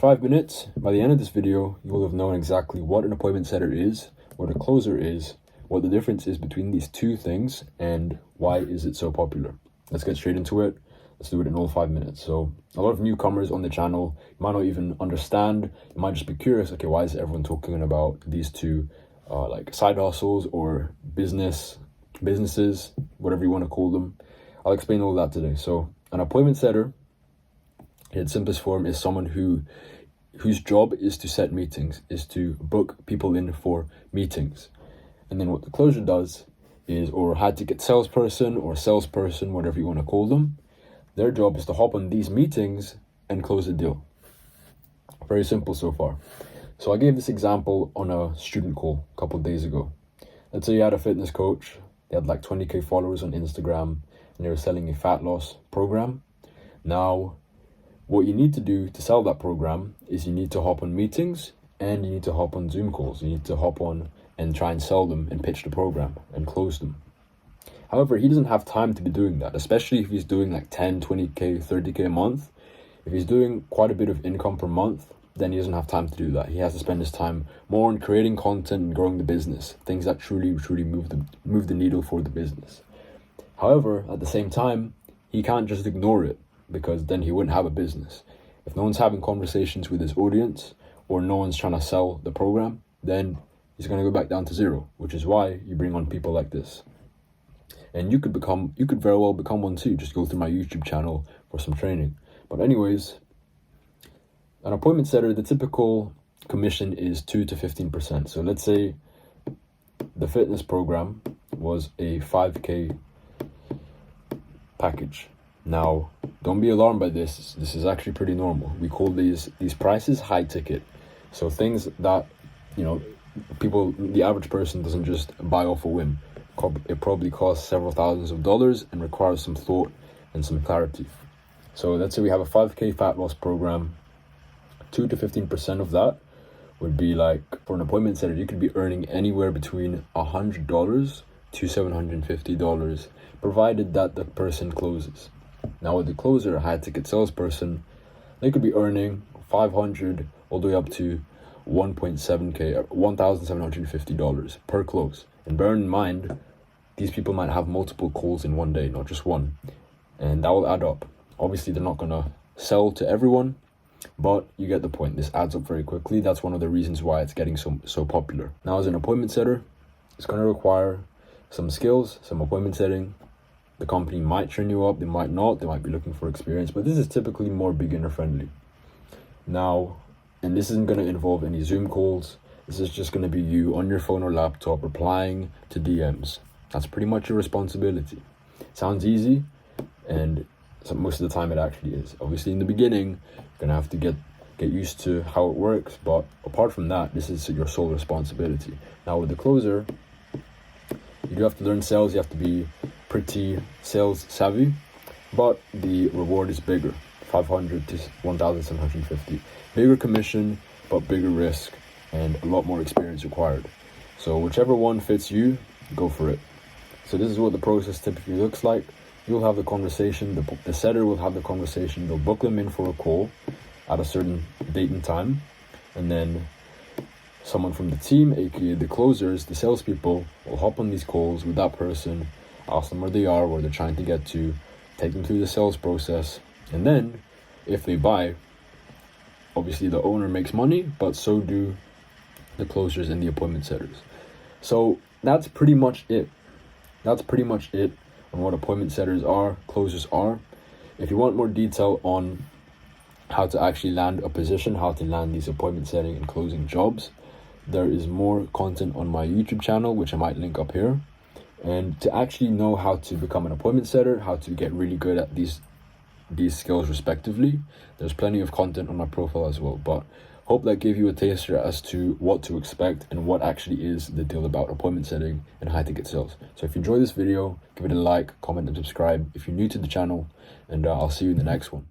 5 minutes. By the end of this video, you will have known exactly what an appointment setter is, what a closer is, what the difference is between these two things, and why is it so popular. Let's get straight into it. Let's do it in all 5 minutes. So a lot of newcomers on the channel, you might not even understand. You might just be curious, okay, why is everyone talking about these two like side hustles or businesses, whatever you want to call them. I'll explain all that today. So an appointment setter, in its simplest form, is someone whose job is to set meetings, is to book people in for meetings. And then what the closer does is, or high ticket salesperson or salesperson, whatever you want to call them, their job is to hop on these meetings and close the deal. Very simple so far. So I gave this example on a student call a couple of days ago. Let's say you had a fitness coach, they had like 20k followers on Instagram, and they were selling a fat loss program. Now, what you need to do to sell that program is you need to hop on meetings and you need to hop on Zoom calls. You need to hop on and try and sell them and pitch the program and close them. However, he doesn't have time to be doing that, especially if he's doing like 10, 20k, 30k a month. If he's doing quite a bit of income per month, then he doesn't have time to do that. He has to spend his time more on creating content and growing the business, things that truly move the needle for the business. However, at the same time, he can't just ignore it, because then he wouldn't have a business. If no one's having conversations with his audience or no one's trying to sell the program, then he's going to go back down to zero, which is why you bring on people like this. And you could very well become one too. Just go through my YouTube channel for some training. But anyways, an appointment setter, the typical commission is 2 to 15%. So let's say the fitness program was a 5k package. Now, don't be alarmed by this. This is actually pretty normal. We call these prices high ticket. So things that, the average person doesn't just buy off a whim. It probably costs several thousands of dollars and requires some thought and some clarity. So let's say we have a 5k fat loss program. 2 to 15% of that would be like, for an appointment setter, you could be earning anywhere between $100 to $750, provided that the person closes. Now with the closer, a high ticket salesperson, they could be earning $500 all the way up to $1.7k, $1,750 per close. And bear in mind, these people might have multiple calls in one day, not just one. And that will add up. Obviously, they're not gonna sell to everyone, but you get the point. This adds up very quickly. That's one of the reasons why it's getting so popular. Now, as an appointment setter, it's gonna require some skills, some appointment setting. The company might train you up, they might not, they might be looking for experience, but this is typically more beginner friendly. Now, and this isn't gonna involve any Zoom calls. This is just gonna be you on your phone or laptop replying to DMs. That's pretty much your responsibility. Sounds easy, and most of the time it actually is. Obviously in the beginning, you're gonna have to get used to how it works, but apart from that, this is your sole responsibility. Now with the closer, you do have to learn sales, you have to be pretty sales savvy, but the reward is bigger, 500 to 1,750. Bigger commission, but bigger risk and a lot more experience required. So whichever one fits you, go for it. So this is what the process typically looks like. You'll have the conversation, the setter will have the conversation, they'll book them in for a call at a certain date and time, and then someone from the team, aka the closers, the salespeople, will hop on these calls with that person, ask them where they are, where they're trying to get to, take them through the sales process, and then if they buy, obviously the owner makes money, but so do the closers and the appointment setters. So that's pretty much it. That's pretty much it on what appointment setters are, closers are. If you want more detail on how to actually land a position, how to land these appointment setting and closing jobs, there is more content on my YouTube channel, which I might link up here. And to actually know how to become an appointment setter, how to get really good at these skills respectively, there's plenty of content on my profile as well. But hope that gave you a taster as to what to expect and what actually is the deal about appointment setting and high ticket sales. So if you enjoyed this video, give it a like, comment and subscribe if you're new to the channel, and I'll see you in the next one.